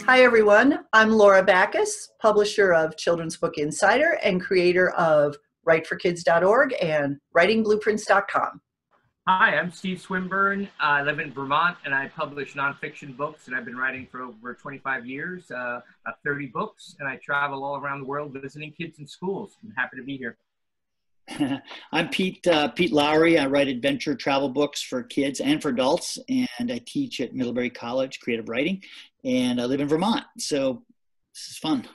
Hi, everyone. I'm Laura Backus, publisher of Children's Book Insider and creator of WriteForKids.org and WritingBlueprints.com. Hi, I'm Steve Swinburne. I live in Vermont and I publish nonfiction books, and I've been writing for over 25 years, 30 books, and I travel all around the world visiting kids in schools. I'm happy to be here. I'm Pete Lowry. I write adventure travel books for kids and for adults, and I teach at Middlebury College creative writing, and I live in Vermont, so this is fun.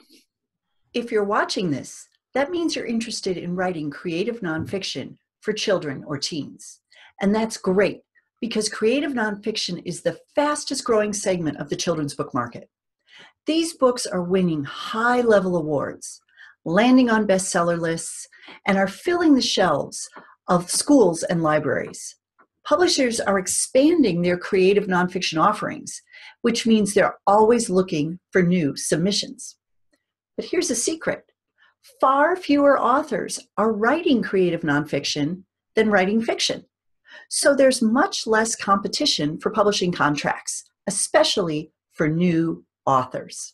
If you're watching this, that means you're interested in writing creative nonfiction for children or teens. And that's great, because creative nonfiction is the fastest growing segment of the children's book market. These books are winning high-level awards, landing on bestseller lists, and are filling the shelves of schools and libraries. Publishers are expanding their creative nonfiction offerings, which means they're always looking for new submissions. But here's a secret. Far fewer authors are writing creative nonfiction than writing fiction. So there's much less competition for publishing contracts, especially for new authors.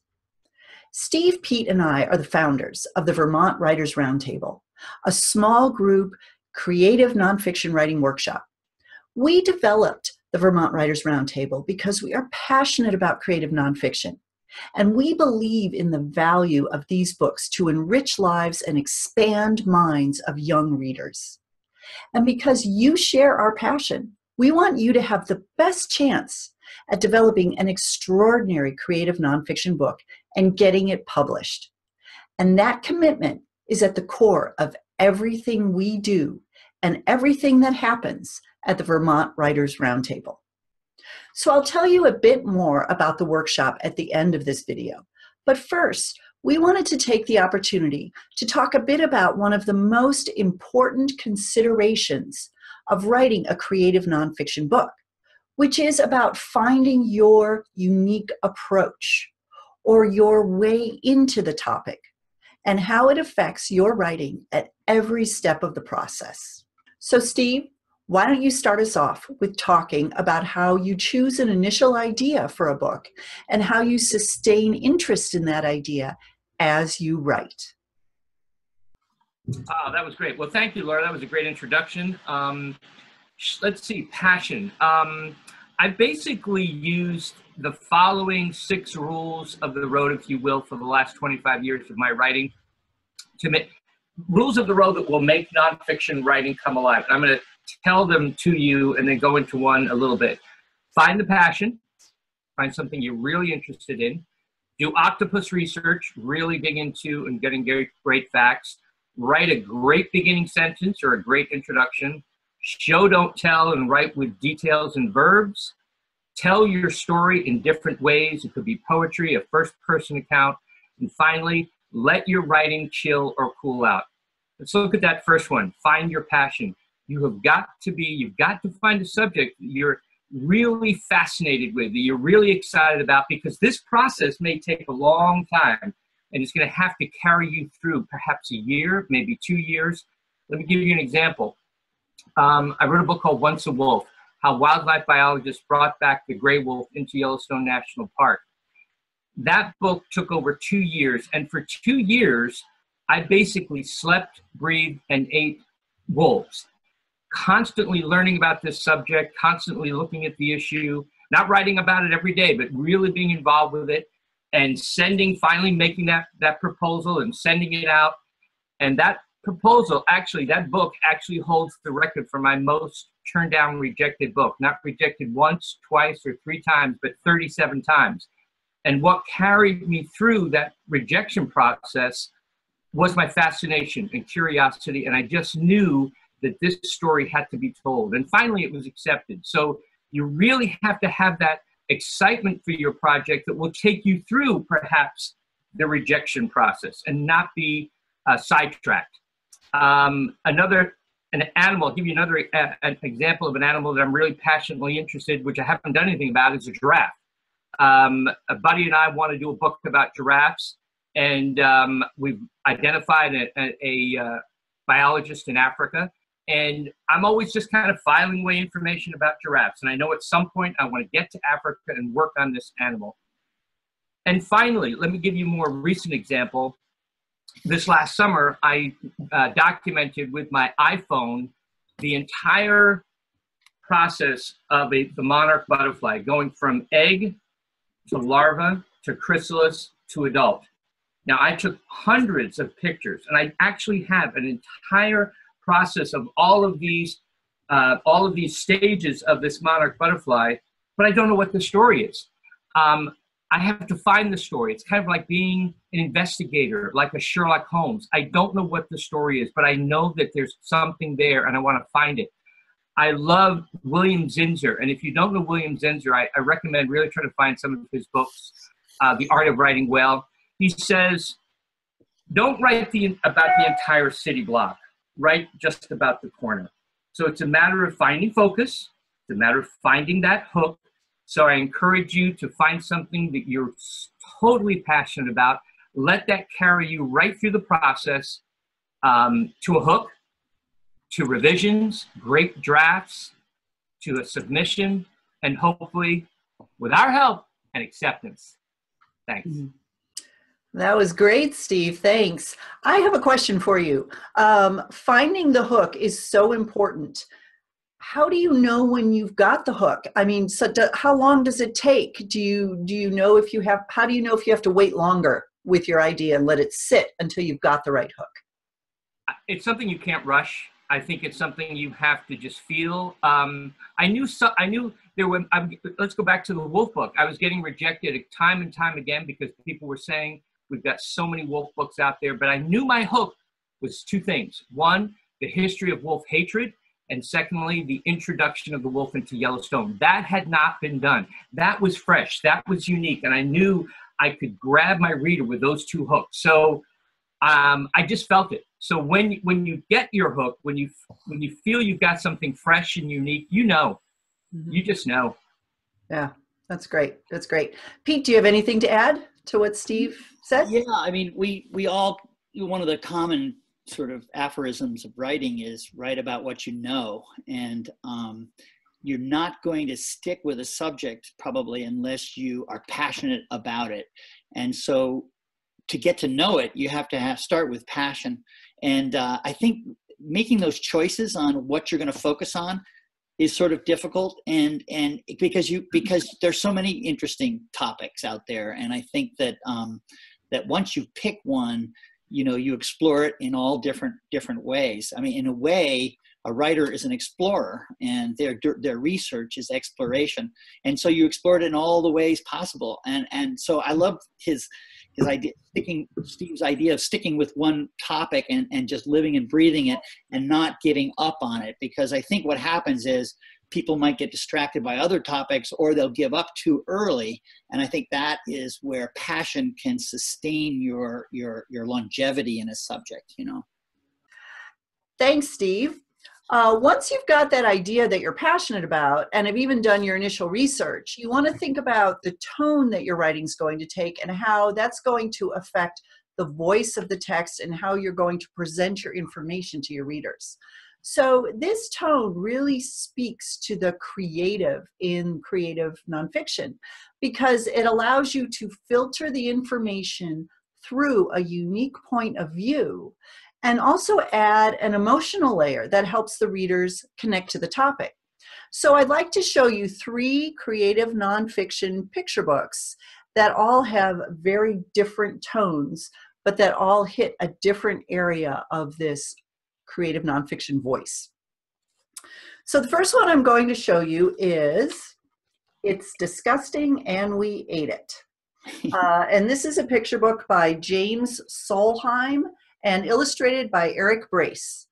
Steve, Pete, and I are the founders of the Vermont Writers Roundtable, a small group creative nonfiction writing workshop. We developed the Vermont Writers Roundtable because we are passionate about creative nonfiction, and we believe in the value of these books to enrich lives and expand minds of young readers. And because you share our passion, we want you to have the best chance at developing an extraordinary creative nonfiction book and getting it published. And that commitment is at the core of everything we do and everything that happens at the Vermont Writers Roundtable. So I'll tell you a bit more about the workshop at the end of this video. But first, we wanted to take the opportunity to talk a bit about one of the most important considerations of writing a creative nonfiction book, which is about finding your unique approach or your way into the topic and how it affects your writing at every step of the process. So Steve, why don't you start us off with talking about how you choose an initial idea for a book and how you sustain interest in that idea as you write? Oh, that was great. Well, thank you, Laura. That was a great introduction. Let's see, passion. I basically used the following 6 rules of the road, if you will, for the last 25 years of my writing, to make rules of the road that will make nonfiction writing come alive. And I'm going to tell them to you and then go into one a little bit. Find the passion. Find something you're really interested in. Do octopus research, really dig into and getting great facts. Write a great beginning sentence or a great introduction. Show, don't tell, and write with details and verbs. Tell your story in different ways. It could be poetry, a first-person account. And finally, let your writing chill or cool out. Let's look at that first one. Find your passion. You've got to find a subject that you're really fascinated with, that you're really excited about, because this process may take a long time and it's going to have to carry you through perhaps a year, maybe 2 years. Let me give you an example. I wrote a book called Once a Wolf, how wildlife biologists brought back the gray wolf into Yellowstone National Park. That book took over 2 years, and for 2 years, I basically slept, breathed, and ate wolves. Constantly learning about this subject, constantly looking at the issue, not writing about it every day, but really being involved with it, and finally making that proposal and sending it out. And that proposal, that book actually holds the record for my most turned down rejected book. Not rejected once, twice, or 3 times, but 37 times. And what carried me through that rejection process was my fascination and curiosity, and I just knew that this story had to be told. And finally, it was accepted. So you really have to have that excitement for your project that will take you through perhaps the rejection process and not be sidetracked. An animal, I'll give you another an example of an animal that I'm really passionately interested, which I haven't done anything about, is a giraffe. A buddy and I want to do a book about giraffes, and we've identified a biologist in Africa. And I'm always just kind of filing away information about giraffes. And I know at some point I want to get to Africa and work on this animal. And finally, let me give you a more recent example. This last summer, I documented with my iPhone the entire process of the monarch butterfly, going from egg to larva to chrysalis to adult. Now, I took hundreds of pictures, and I actually have an entire process of all of these stages of this monarch butterfly, but I don't know what the story is. I have to find the story. It's kind of like being an investigator, like a Sherlock Holmes. I don't know what the story is, but I know that there's something there, and I want to find it. I love William Zinsser, and if you don't know William Zinsser, I recommend really trying to find some of his books, The Art of Writing Well. He says, don't write about the entire city block. Write just about the corner. So it's a matter of finding focus. It's a matter of finding that hook. So I encourage you to find something that you're totally passionate about. Let that carry you right through the process to a hook, to revisions, great drafts, to a submission, and hopefully, with our help, an acceptance. Thanks. That was great, Steve. Thanks. I have a question for you. Finding the hook is so important. How do you know when you've got the hook? I mean, how long does it take? Do you know if you have, how do you know if you have to wait longer with your idea and let it sit until you've got the right hook? It's something you can't rush. I think it's something you have to just feel. I knew there were, let's go back to the Wolf book. I was getting rejected time and time again because people were saying, we've got so many wolf books out there, but I knew my hook was two things. One, the history of wolf hatred, and secondly, the introduction of the wolf into Yellowstone. That had not been done. That was fresh, that was unique, and I knew I could grab my reader with those two hooks. So I just felt it. So when you get your hook, when you feel you've got something fresh and unique, you know, you just know. Yeah, that's great. That's great. Pete, do you have anything to add to what Steve said? Yeah, I mean, we all, one of the common sort of aphorisms of writing is write about what you know. And you're not going to stick with a subject probably unless you are passionate about it. And so to get to know it, you have to start with passion. And I think making those choices on what you're going to focus on is sort of difficult, and because there's so many interesting topics out there, and I think that that once you pick one, you know, you explore it in all different ways. I mean, in a way, a writer is an explorer, and their research is exploration, and so you explore it in all the ways possible. And so I love his idea, Steve's idea of sticking with one topic and just living and breathing it and not giving up on it, because I think what happens is people might get distracted by other topics, or they'll give up too early. And I think that is where passion can sustain your longevity in a subject, you know. Thanks, Steve. Once you've got that idea that you're passionate about and have even done your initial research, you want to think about the tone that your writing is going to take and how that's going to affect the voice of the text and how you're going to present your information to your readers. So this tone really speaks to the creative in creative nonfiction, because it allows you to filter the information through a unique point of view, and also add an emotional layer that helps the readers connect to the topic. So I'd like to show you 3 creative nonfiction picture books that all have very different tones, but that all hit a different area of this creative nonfiction voice. So the first one I'm going to show you is It's Disgusting and We Ate It. And this is a picture book by James Solheim and illustrated by Eric Brace.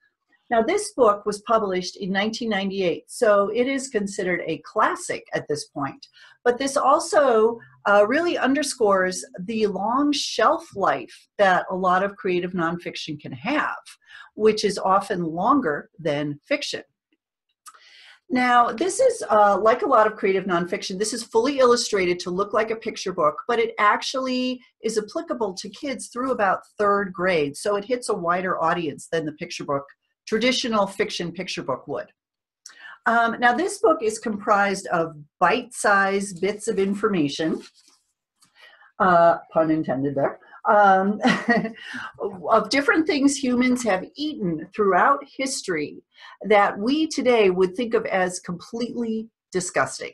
Now, this book was published in 1998, so it is considered a classic at this point. But this also really underscores the long shelf life that a lot of creative nonfiction can have, which is often longer than fiction. Now, this is like a lot of creative nonfiction, this is fully illustrated to look like a picture book, but it actually is applicable to kids through about 3rd grade. So it hits a wider audience than the picture book, traditional fiction picture book would. Now, this book is comprised of bite-sized bits of information. pun intended there, of different things humans have eaten throughout history that we today would think of as completely disgusting.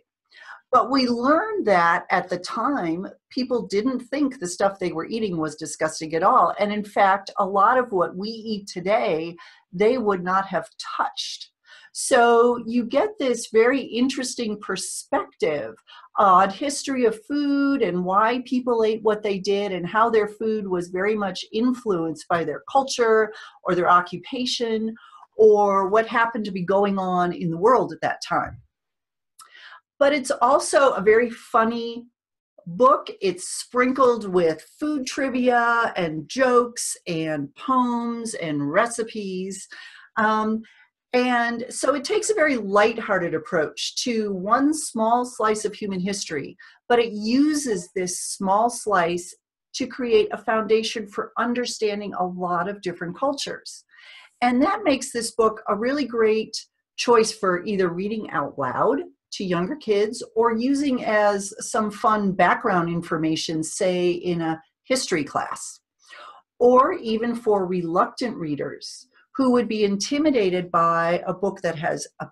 But we learned that at the time, people didn't think the stuff they were eating was disgusting at all. And in fact, a lot of what we eat today, they would not have touched. So you get this very interesting perspective on history of food and why people ate what they did and how their food was very much influenced by their culture or their occupation or what happened to be going on in the world at that time. But it's also a very funny book. It's sprinkled with food trivia and jokes and poems and recipes. And so it takes a very lighthearted approach to one small slice of human history, but it uses this small slice to create a foundation for understanding a lot of different cultures. And that makes this book a really great choice for either reading out loud to younger kids or using as some fun background information, say in a history class, or even for reluctant readers who would be intimidated by a book that has a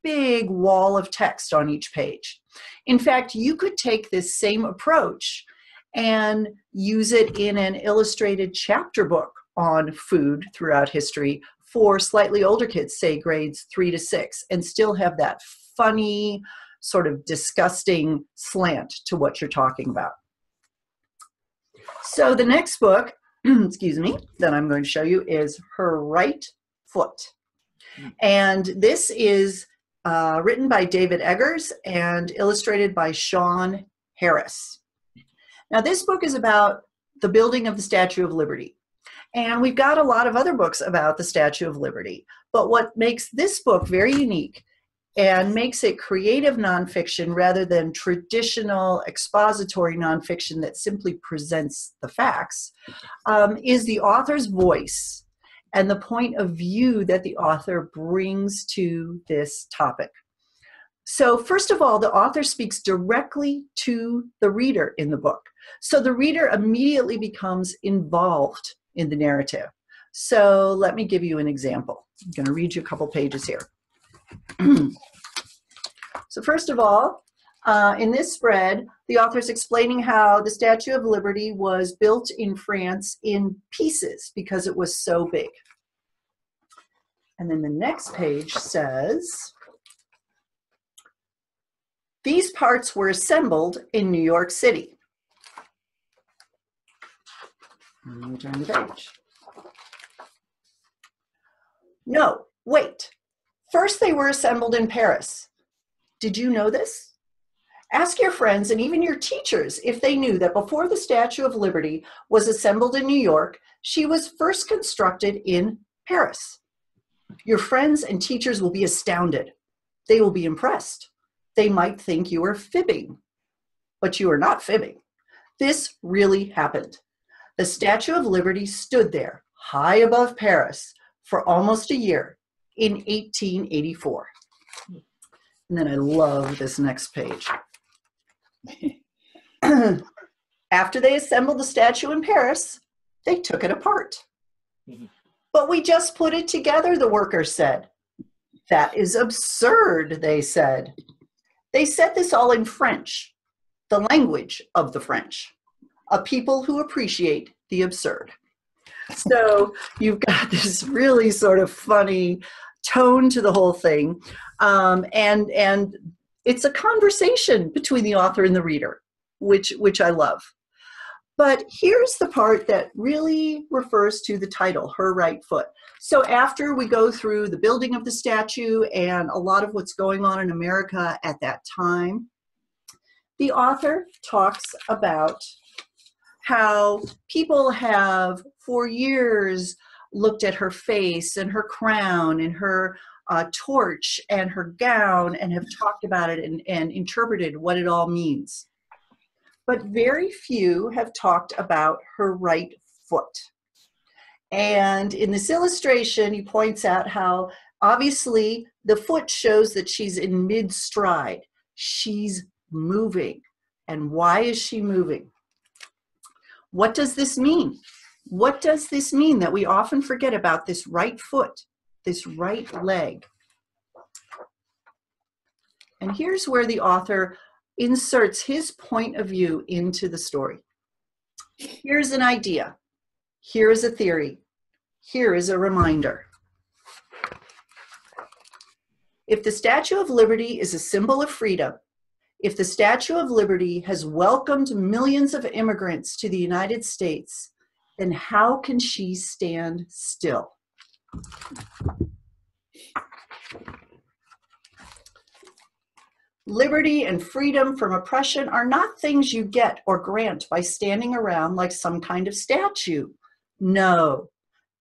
big wall of text on each page. In fact, you could take this same approach and use it in an illustrated chapter book on food throughout history for slightly older kids, say grades 3 to 6, and still have that funny, sort of disgusting slant to what you're talking about. So the next book, excuse me, that I'm going to show you is Her Right Foot. And this is written by David Eggers and illustrated by Sean Harris. Now this book is about the building of the Statue of Liberty. And we've got a lot of other books about the Statue of Liberty. But what makes this book very unique and makes it creative nonfiction rather than traditional expository nonfiction that simply presents the facts, is the author's voice and the point of view that the author brings to this topic. So first of all, the author speaks directly to the reader in the book. So the reader immediately becomes involved in the narrative. So let me give you an example. I'm going to read you a couple pages here. So first of all, in this spread, the author's explaining how the Statue of Liberty was built in France in pieces because it was so big. And then the next page says, these parts were assembled in New York City. Let me turn the page. No, wait. First they were assembled in Paris. Did you know this? Ask your friends and even your teachers if they knew that before the Statue of Liberty was assembled in New York, she was first constructed in Paris. Your friends and teachers will be astounded. They will be impressed. They might think you are fibbing, but you are not fibbing. This really happened. The Statue of Liberty stood there, high above Paris, for almost a year in 1884. And then I love this next page. After they assembled the statue in Paris, they took it apart. But we just put it together, the workers said. That is absurd, they said. They said this all in French, the language of the French, a people who appreciate the absurd. So you've got this really sort of funny tone to the whole thing. And it's a conversation between the author and the reader, which I love. But here's the part that really refers to the title, Her Right Foot. So after we go through the building of the statue and a lot of what's going on in America at that time, the author talks about how people have for years looked at her face and her crown and her torch and her gown and have talked about it and interpreted what it all means. But very few have talked about her right foot. And in this illustration, he points out how obviously the foot shows that she's in mid-stride. She's moving. And why is she moving? What does this mean? What does this mean that we often forget about this right foot, this right leg? And here's where the author inserts his point of view into the story. Here's an idea. Here is a theory. Here is a reminder. If the Statue of Liberty is a symbol of freedom, if the Statue of Liberty has welcomed millions of immigrants to the United States, then how can she stand still? Liberty and freedom from oppression are not things you get or grant by standing around like some kind of statue. No,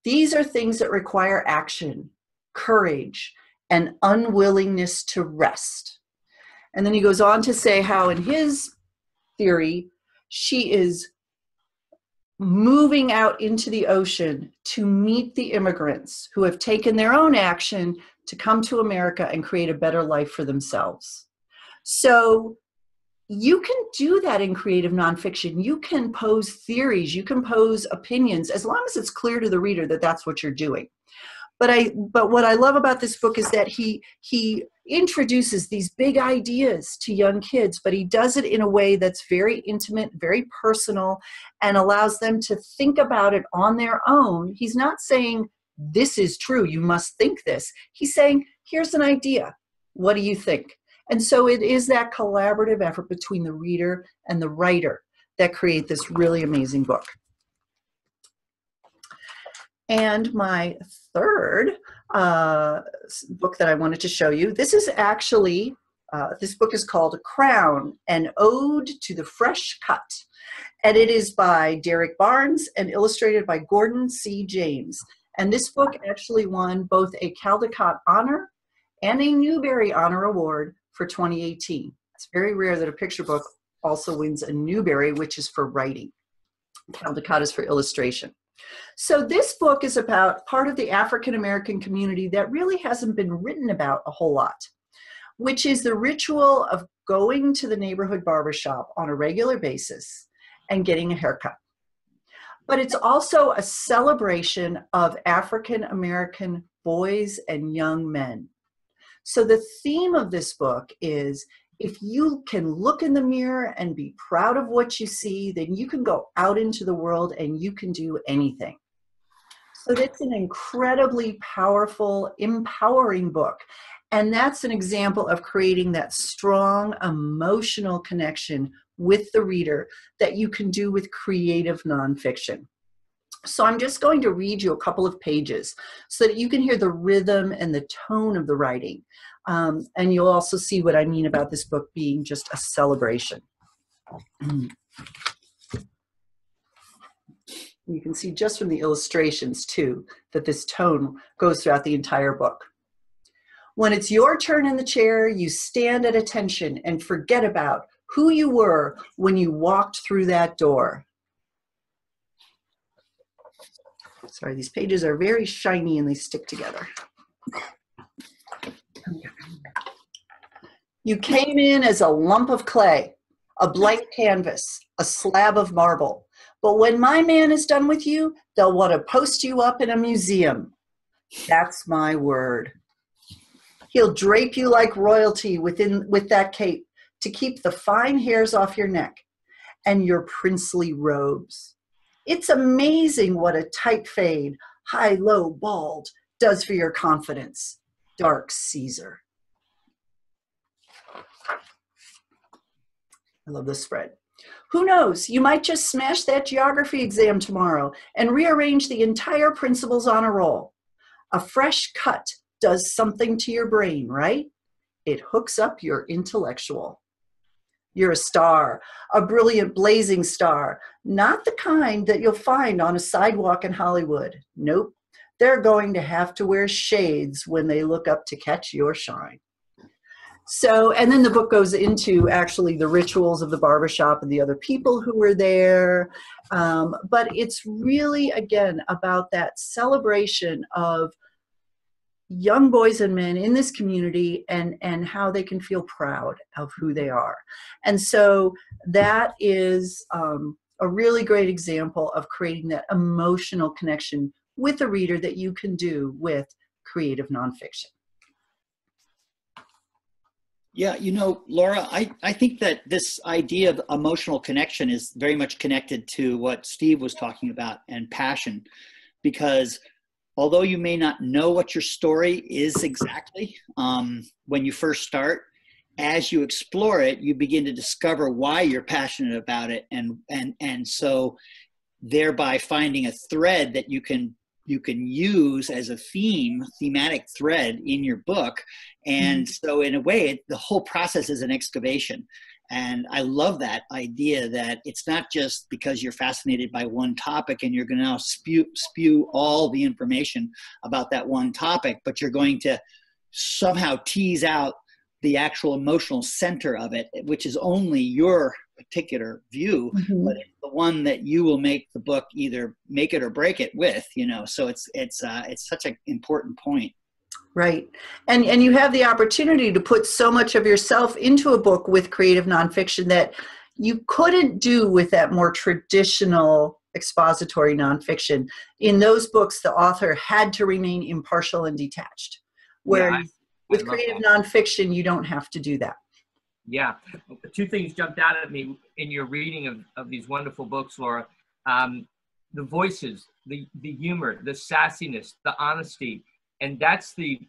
these are things that require action, courage, and unwillingness to rest. And then he goes on to say how in his theory, she is moving out into the ocean to meet the immigrants who have taken their own action to come to America and create a better life for themselves. So you can do that in creative nonfiction. You can pose theories, you can pose opinions, as long as it's clear to the reader that that's what you're doing. But what I love about this book is that he introduces these big ideas to young kids, but he does it in a way that's very intimate, very personal, and allows them to think about it on their own. He's not saying, this is true, you must think this. He's saying, here's an idea. What do you think? And so it is that collaborative effort between the reader and the writer that create this really amazing book. And my third book that I wanted to show you, this is actually, this book is called Crown, an Ode to the Fresh Cut. And it is by Derek Barnes and illustrated by Gordon C. James. And this book actually won both a Caldecott Honor and a Newbery Honor Award for 2018. It's very rare that a picture book also wins a Newbery, which is for writing. Caldecott is for illustration. So this book is about part of the African American community that really hasn't been written about a whole lot, which is the ritual of going to the neighborhood barbershop on a regular basis and getting a haircut. But it's also a celebration of African American boys and young men. So the theme of this book is, if you can look in the mirror and be proud of what you see, then you can go out into the world and you can do anything. So it's an incredibly powerful, empowering book. And that's an example of creating that strong emotional connection with the reader that you can do with creative nonfiction. So I'm just going to read you a couple of pages so that you can hear the rhythm and the tone of the writing. And you'll also see what I mean about this book being just a celebration. You can see just from the illustrations too, that this tone goes throughout the entire book. When it's your turn in the chair, you stand at attention and forget about who you were when you walked through that door. Sorry, these pages are very shiny and they stick together. You came in as a lump of clay, a blank canvas, a slab of marble. But when my man is done with you, they'll want to post you up in a museum. That's my word. He'll drape you like royalty with that cape to keep the fine hairs off your neck and your princely robes. It's amazing what a tight fade, high, low, bald, does for your confidence, dark Caesar. I love this spread. Who knows, you might just smash that geography exam tomorrow and rearrange the entire principles on a roll. A fresh cut does something to your brain, right? It hooks up your intellectual. You're a star, a brilliant blazing star, not the kind that you'll find on a sidewalk in Hollywood. Nope, they're going to have to wear shades when they look up to catch your shine. So, and then the book goes into actually the rituals of the barbershop and the other people who were there. But it's really, again, about that celebration of young boys and men in this community and how they can feel proud of who they are. And so that is a really great example of creating that emotional connection with a reader that you can do with creative nonfiction. Yeah, you know, Laura, I think that this idea of emotional connection is very much connected to what Steve was talking about and passion, because although you may not know what your story is exactly when you first start, as you explore it, you begin to discover why you're passionate about it, and so thereby finding a thread that you can use as a thematic thread in your book. And so in a way, the whole process is an excavation. And I love that idea that it's not just because you're fascinated by one topic and you're going to now spew all the information about that one topic, but you're going to somehow tease out the actual emotional center of it, which is only your particular view, but it's the one that you will make the book either make it or break it with, you know. So it's such an important point. Right. And you have the opportunity to put so much of yourself into a book with creative nonfiction that you couldn't do with that more traditional expository nonfiction. In those books, the author had to remain impartial and detached. Whereas with creative nonfiction, you don't have to do that. Yeah. Two things jumped out at me in your reading of these wonderful books, Laura. The voices, the humor, the sassiness, the honesty. And that's the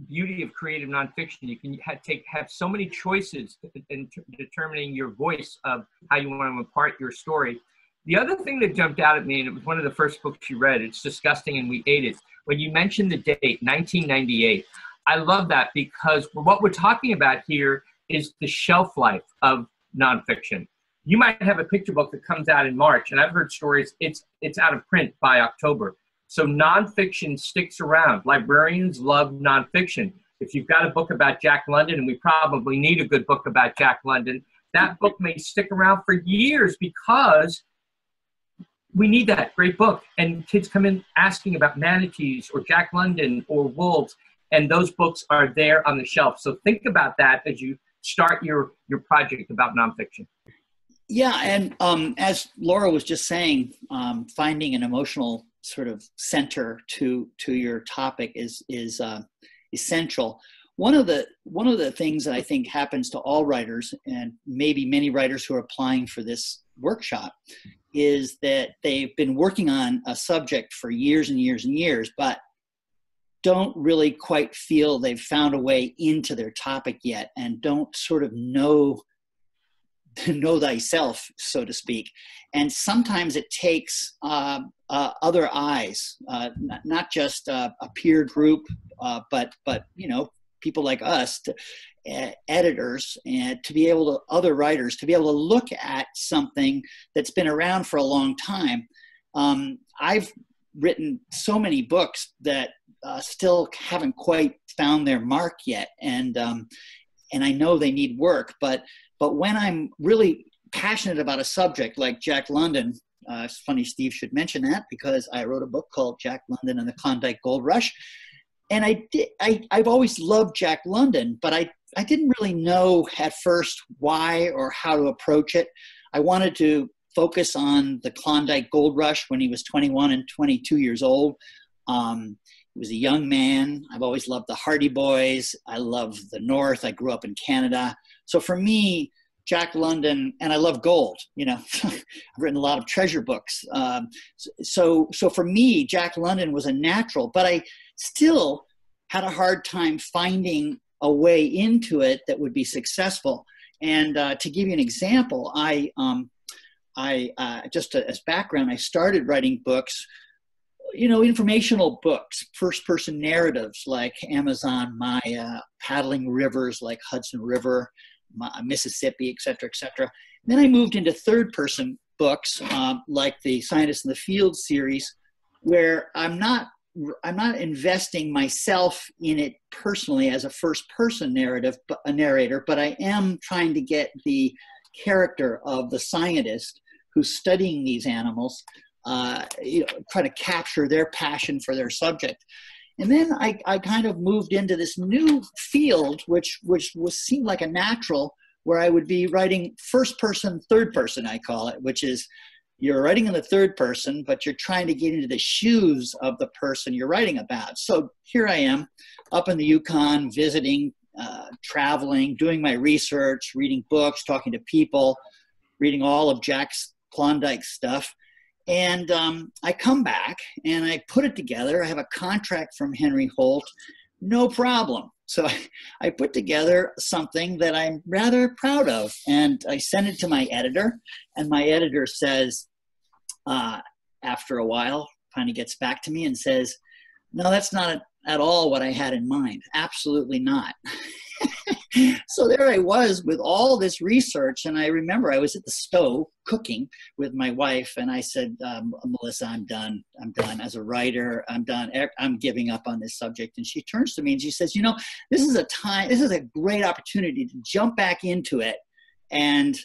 beauty of creative nonfiction. You can have so many choices in determining your voice of how you want to impart your story. The other thing that jumped out at me, and it was one of the first books you read, It's Disgusting and We Ate It, when you mentioned the date, 1998, I love that because what we're talking about here is the shelf life of nonfiction. You might have a picture book that comes out in March, and I've heard stories, it's out of print by October. So nonfiction sticks around. Librarians love nonfiction. If you've got a book about Jack London, and we probably need a good book about Jack London, that book may stick around for years because we need that great book. And kids come in asking about manatees or Jack London or wolves, and those books are there on the shelf. So think about that as you start your project about nonfiction. Yeah, and as Laura was just saying, finding an emotional sort of center to your topic is essential. One of the things that I think happens to all writers, and maybe many writers who are applying for this workshop, is that they've been working on a subject for years and years and years, but don't really quite feel they've found a way into their topic yet, and don't sort of know thyself, so to speak. And sometimes it takes other eyes, not just a peer group, but you know, people like us, editors, and other writers, to be able to look at something that's been around for a long time. I've written so many books that still haven't quite found their mark yet, and I know they need work, but when I'm really passionate about a subject like Jack London, it's funny Steve should mention that, because I wrote a book called Jack London and the Klondike Gold Rush, and I've always loved Jack London, but I didn't really know at first why or how to approach it. I wanted to focus on the Klondike Gold Rush when he was 21 and 22 years old. He was a young man. I've always loved the Hardy Boys. I love the North. I grew up in Canada. So for me, Jack London, and I love gold, you know, I've written a lot of treasure books. So for me, Jack London was a natural, but I still had a hard time finding a way into it that would be successful. And to give you an example, I just as background, I started writing books, you know, informational books, first-person narratives like Amazon Maya, paddling rivers like Hudson River, Mississippi, et cetera, et cetera. Then I moved into third-person books like the Scientist in the Field series, where I'm not investing myself in it personally as a first-person narrator, but I am trying to get the character of the scientist who's studying these animals, try to capture their passion for their subject. And then I kind of moved into this new field, which seemed like a natural, where I would be writing first person, third person, I call it, which is you're writing in the third person, but you're trying to get into the shoes of the person you're writing about. So here I am up in the Yukon, visiting, traveling, doing my research, reading books, talking to people, reading all of Jack's Klondike stuff. And I come back and I put it together. I have a contract from Henry Holt, no problem. So I put together something that I'm rather proud of, and I send it to my editor, and my editor says, after a while, finally gets back to me and says, no, that's not at all what I had in mind. Absolutely not. So there I was with all this research, and I remember I was at the stove cooking with my wife, and I said, Melissa, I'm done. I'm done as a writer. I'm done. I'm giving up on this subject. And she turns to me and she says, this is a great opportunity to jump back into it and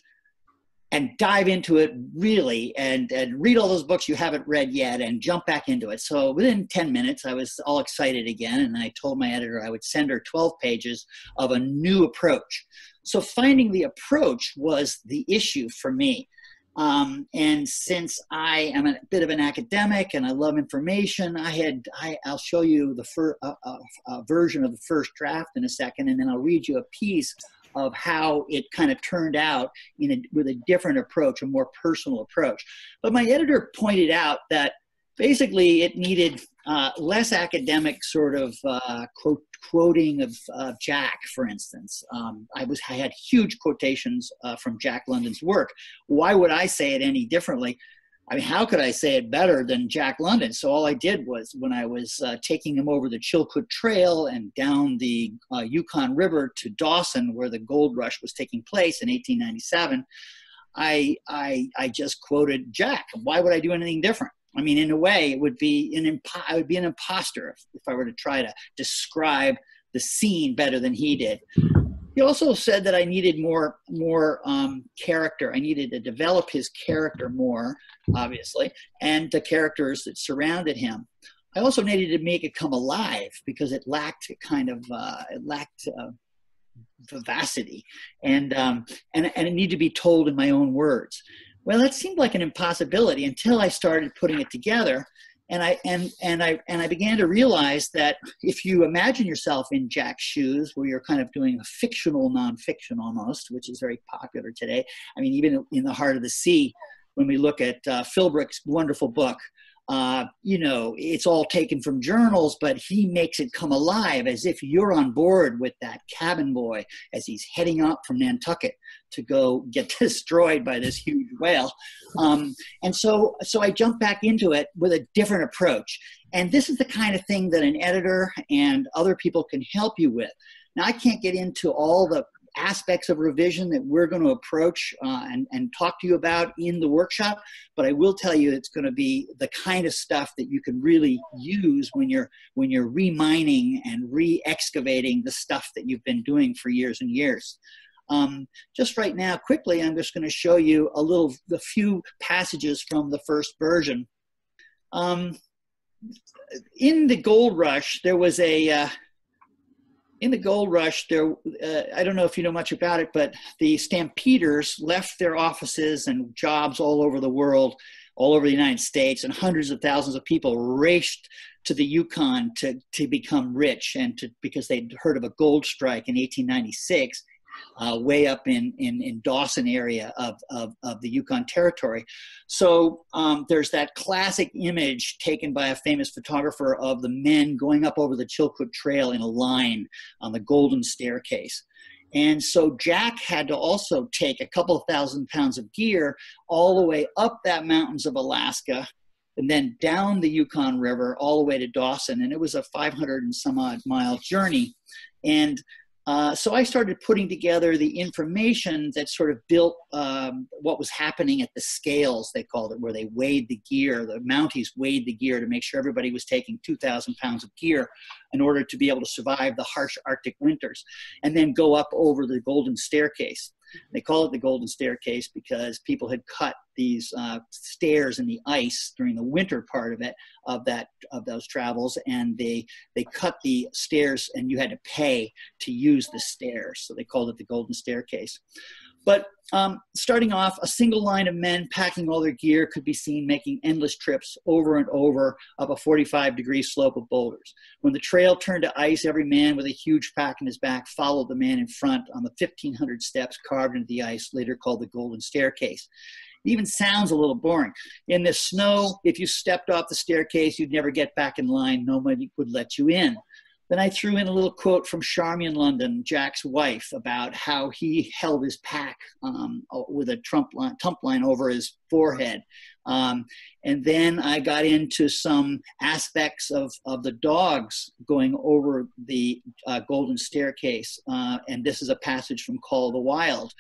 dive into it really and read all those books you haven't read yet and jump back into it. So within 10 minutes, I was all excited again. And I told my editor I would send her 12 pages of a new approach. So finding the approach was the issue for me. And since I am a bit of an academic and I love information, I'll show you the version of the first draft in a second, and then I'll read you a piece of how it kind of turned out with a different approach, a more personal approach. But my editor pointed out that basically it needed less academic sort of quoting of Jack, for instance. I had huge quotations from Jack London's work. Why would I say it any differently? I mean, how could I say it better than Jack London? So all I did was, when I was taking him over the Chilkoot Trail and down the Yukon River to Dawson, where the gold rush was taking place in 1897, I just quoted Jack. Why would I do anything different? I mean, in a way, I would be an imposter if I were to try to describe the scene better than he did. He also said that I needed more character. I needed to develop his character more, obviously, and the characters that surrounded him. I also needed to make it come alive because it lacked vivacity, and it needed to be told in my own words. Well, that seemed like an impossibility until I started putting it together. And I began to realize that if you imagine yourself in Jack's shoes, where you're kind of doing a fictional nonfiction almost, which is very popular today. I mean, even in the heart of the sea, when we look at Philbrick's wonderful book, it's all taken from journals, but he makes it come alive as if you're on board with that cabin boy as he's heading up from Nantucket to go get destroyed by this huge whale. And so I jumped back into it with a different approach. And this is the kind of thing that an editor and other people can help you with. Now, I can't get into all the aspects of revision that we're going to approach and talk to you about in the workshop, but I will tell you it's going to be the kind of stuff that you can really use when you're remining and re-excavating the stuff that you've been doing for years and years. Just right now, quickly, I'm just going to show you a few passages from the first version. In the Gold Rush, there was I don't know if you know much about it, but the Stampeders left their offices and jobs all over the world, all over the United States, and hundreds of thousands of people raced to the Yukon to become rich, and because they'd heard of a gold strike in 1896. Way up in Dawson area of the Yukon Territory. So there's that classic image taken by a famous photographer of the men going up over the Chilkoot Trail in a line on the Golden Staircase. And so Jack had to also take a couple of 1,000 pounds of gear all the way up that mountains of Alaska and then down the Yukon River all the way to Dawson. And it was a 500 and some odd mile journey. And so I started putting together the information that sort of built what was happening at the scales, they called it, where they weighed the gear. The Mounties weighed the gear to make sure everybody was taking 2,000 pounds of gear in order to be able to survive the harsh Arctic winters and then go up over the Golden Staircase. They call it the Golden Staircase because people had cut these stairs in the ice during the winter part of those travels, and they cut the stairs, and you had to pay to use the stairs. So they called it the Golden Staircase. But starting off, a single line of men packing all their gear could be seen making endless trips over and over up a 45-degree slope of boulders. When the trail turned to ice, every man with a huge pack in his back followed the man in front on the 1,500 steps carved into the ice, later called the Golden Staircase. It even sounds a little boring. In the snow, if you stepped off the staircase, you'd never get back in line. Nobody would let you in. Then I threw in a little quote from Charmian London, Jack's wife, about how he held his pack with a tump line over his forehead. And then I got into some aspects of the dogs going over the Golden Staircase. And this is a passage from Call of the Wild,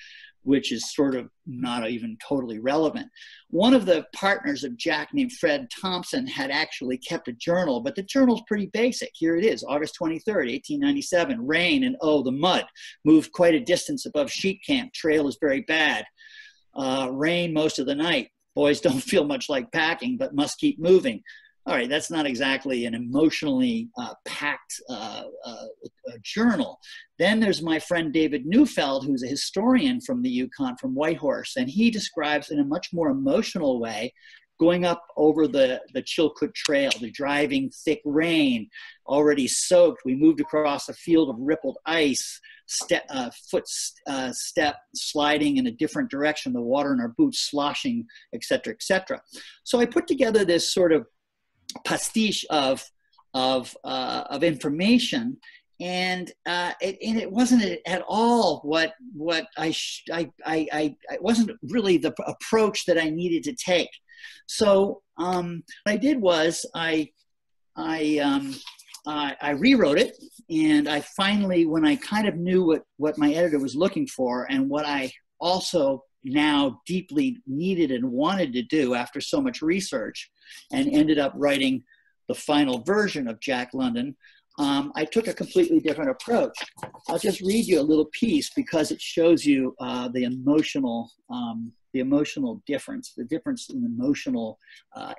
which is sort of not even totally relevant. One of the partners of Jack, named Fred Thompson, had actually kept a journal, but the journal's pretty basic. Here it is, August 23rd, 1897, rain and the mud. Moved quite a distance above sheep camp. Trail is very bad. Rain most of the night. Boys don't feel much like packing, but must keep moving. All right, that's not exactly an emotionally packed journal. Then there's my friend David Neufeld, who's a historian from the Yukon, from Whitehorse, and he describes in a much more emotional way going up over the Chilkoot Trail, the driving thick rain, already soaked. We moved across a field of rippled ice, footstep sliding in a different direction, the water in our boots sloshing, et cetera, et cetera. So I put together this sort of pastiche of information, and it wasn't at all what it wasn't really the approach that I needed to take. So what I did was I rewrote it, and I finally, when I kind of knew what my editor was looking for, and what I also now deeply needed and wanted to do after so much research, and ended up writing the final version of Jack London, I took a completely different approach. I'll just read you a little piece because it shows you the emotional difference, the difference in emotional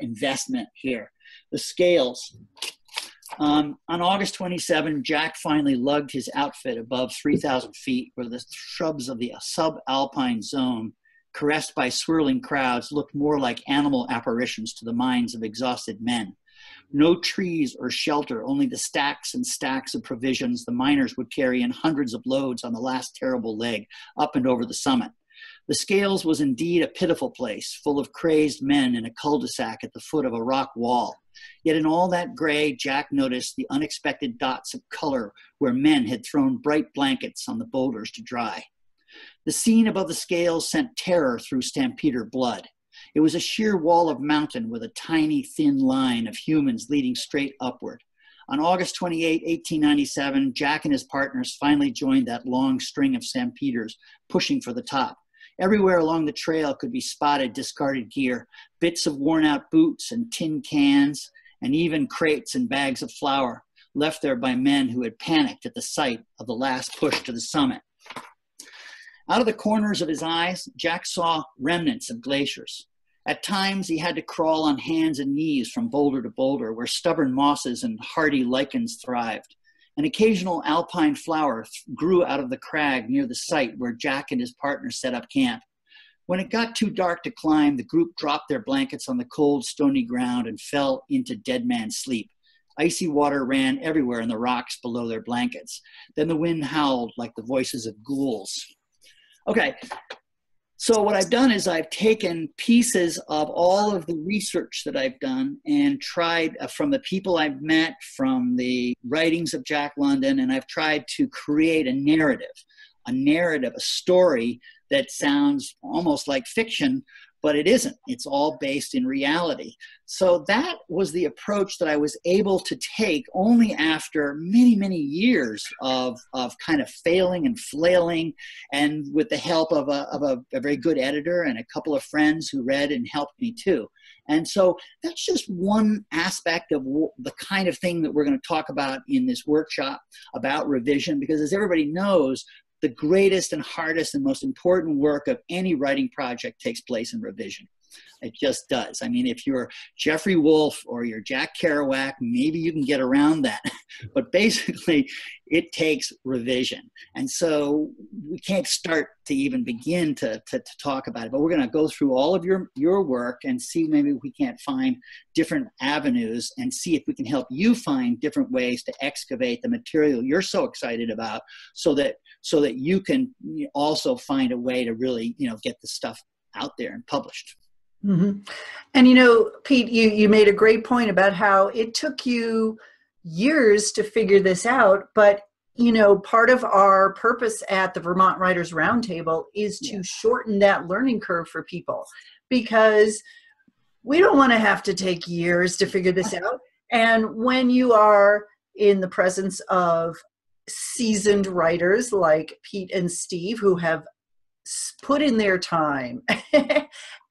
investment here. The scales. On August 27, Jack finally lugged his outfit above 3,000 feet, where the shrubs of the subalpine zone, caressed by swirling crowds, looked more like animal apparitions to the minds of exhausted men. No trees or shelter, only the stacks and stacks of provisions the miners would carry in hundreds of loads on the last terrible leg up and over the summit. The Scales was indeed a pitiful place, full of crazed men in a cul-de-sac at the foot of a rock wall. Yet in all that gray, Jack noticed the unexpected dots of color where men had thrown bright blankets on the boulders to dry. The scene above the Scales sent terror through Stampeder blood. It was a sheer wall of mountain with a tiny, thin line of humans leading straight upward. On August 28, 1897, Jack and his partners finally joined that long string of stampeders, pushing for the top. Everywhere along the trail could be spotted discarded gear, bits of worn-out boots and tin cans, and even crates and bags of flour, left there by men who had panicked at the sight of the last push to the summit. Out of the corners of his eyes, Jack saw remnants of glaciers. At times, he had to crawl on hands and knees from boulder to boulder, where stubborn mosses and hardy lichens thrived. An occasional alpine flower grew out of the crag near the site where Jack and his partner set up camp. When it got too dark to climb, the group dropped their blankets on the cold, stony ground and fell into dead man's sleep. Icy water ran everywhere in the rocks below their blankets. Then the wind howled like the voices of ghouls. Okay, so what I've done is I've taken pieces of all of the research that I've done and tried from the people I've met, from the writings of Jack London, and I've tried to create a narrative, a story that sounds almost like fiction, but it isn't. It's all based in reality. So that was the approach that I was able to take only after many, many years of kind of failing and flailing, and with the help of a very good editor and a couple of friends who read and helped me too. And so that's just one aspect of the kind of thing that we're going to talk about in this workshop about revision, because as everybody knows, the greatest and hardest and most important work of any writing project takes place in revision. It just does. I mean, if you're Jeffrey Wolf or you're Jack Kerouac, maybe you can get around that. But basically, it takes revision. And so we can't start to even begin to talk about it. But we're going to go through all of your work and see maybe we can't find different avenues and see if we can help you find different ways to excavate the material you're so excited about so that you can also find a way to really, get the stuff out there and published. Mm-hmm. And Pete, you made a great point about how it took you years to figure this out, but part of our purpose at the Vermont Writers Roundtable is to shorten that learning curve for people, because we don't want to have to take years to figure this out. And when you are in the presence of seasoned writers like Pete and Steve, who have put in their time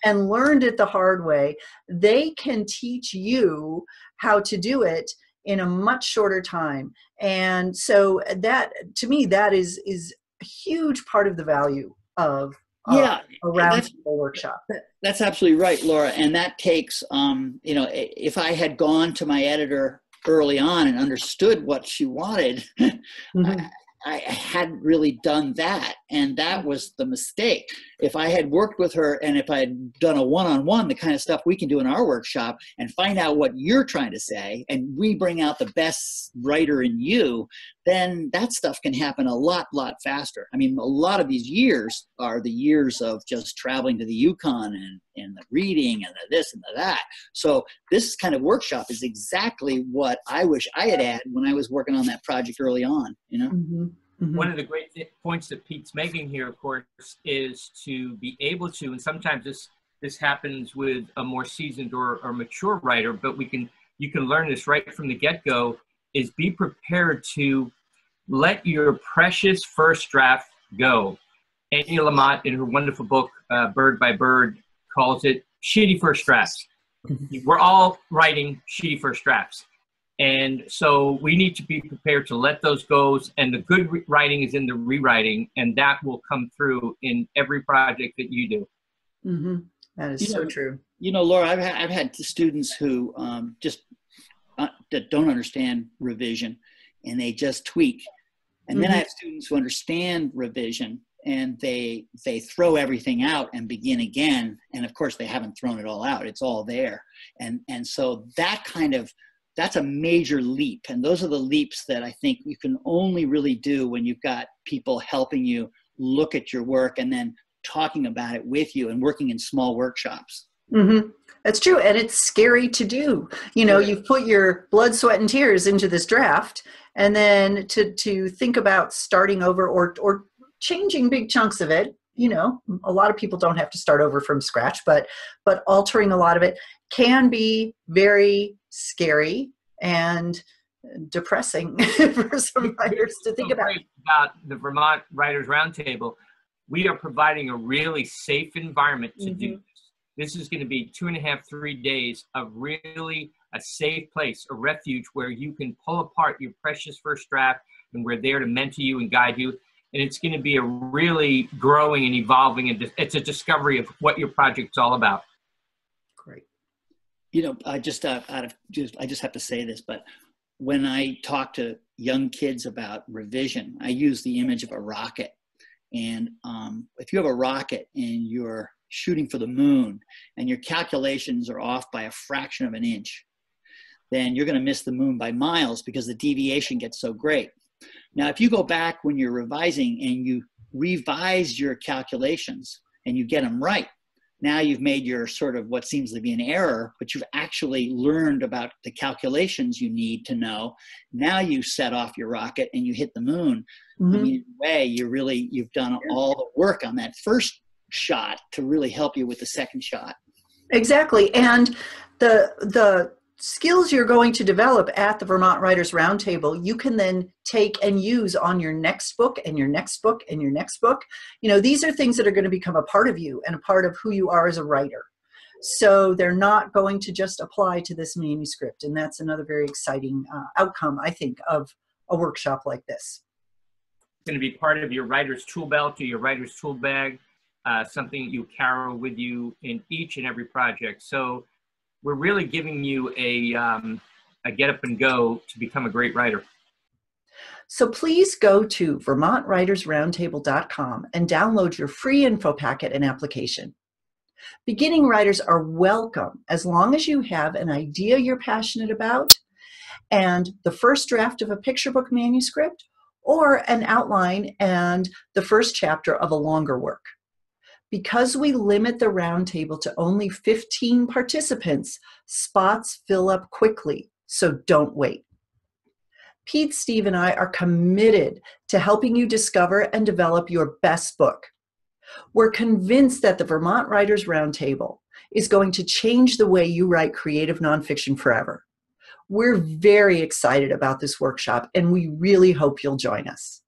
and learned it the hard way, they can teach you how to do it in a much shorter time. And so that, to me, that is a huge part of the value of a roundtable workshop. That's absolutely right, Laura. And that takes, if I had gone to my editor early on and understood what she wanted, mm-hmm. I hadn't really done that. And that was the mistake. If I had worked with her and if I had done a one-on-one, the kind of stuff we can do in our workshop and find out what you're trying to say, and we bring out the best writer in you, then that stuff can happen a lot faster. I mean, a lot of these years are the years of just traveling to the Yukon and the reading and the this and the that. So this kind of workshop is exactly what I wish I had had when I was working on that project early on, Mm-hmm. Mm-hmm. One of the great points that Pete's making here, of course, is to be able to, and sometimes this happens with a more seasoned or mature writer, but you can learn this right from the get-go, is be prepared to let your precious first draft go. Annie Lamott, in her wonderful book, Bird by Bird, calls it shitty first drafts. We're all writing shitty first drafts. And so we need to be prepared to let those go. And the good writing is in the rewriting, and that will come through in every project that you do. Mm-hmm. That is so true. Laura, I've had students who that don't understand revision, and they just tweak. And mm-hmm. then I have students who understand revision, and they throw everything out and begin again. And of course, they haven't thrown it all out. It's all there. And so that's a major leap. And those are the leaps that I think you can only really do when you've got people helping you look at your work and then talking about it with you and working in small workshops. Mm-hmm. That's true. And it's scary to do. You've put your blood, sweat, and tears into this draft. And then to think about starting over or changing big chunks of it, a lot of people don't have to start over from scratch, but altering a lot of it can be very scary and depressing for some writers to think about. About the Vermont Writers Roundtable, we are providing a really safe environment to mm-hmm. do this. This is going to be 2.5, 3 days of really a safe place, a refuge where you can pull apart your precious first draft, and we're there to mentor you and guide you. And it's going to be a really growing and evolving, and it's a discovery of what your project's all about. Great. I just have to say this, but when I talk to young kids about revision, I use the image of a rocket. And if you have a rocket and you're shooting for the moon and your calculations are off by a fraction of an inch, then you're going to miss the moon by miles because the deviation gets so great. Now, if you go back when you're revising and you revise your calculations and you get them right, now you've made your sort of what seems to be an error, but you've actually learned about the calculations you need to know. Now you set off your rocket and you hit the moon. Mm-hmm. I mean, in a way, you've done all the work on that first shot to really help you with the second shot. Exactly. And the skills you're going to develop at the Vermont Writers Roundtable, you can then take and use on your next book and your next book and your next book. These are things that are going to become a part of you and a part of who you are as a writer. So they're not going to just apply to this manuscript. And that's another very exciting outcome, I think, of a workshop like this. It's going to be part of your writer's tool belt or your writer's tool bag. something you carry with you in each and every project. So we're really giving you a get up and go to become a great writer. So please go to VermontWritersRoundtable.com and download your free info packet and application. Beginning writers are welcome as long as you have an idea you're passionate about and the first draft of a picture book manuscript or an outline and the first chapter of a longer work. Because we limit the roundtable to only 15 participants, spots fill up quickly, so don't wait. Pete, Steve, and I are committed to helping you discover and develop your best book. We're convinced that the Vermont Writers Roundtable is going to change the way you write creative nonfiction forever. We're very excited about this workshop, and we really hope you'll join us.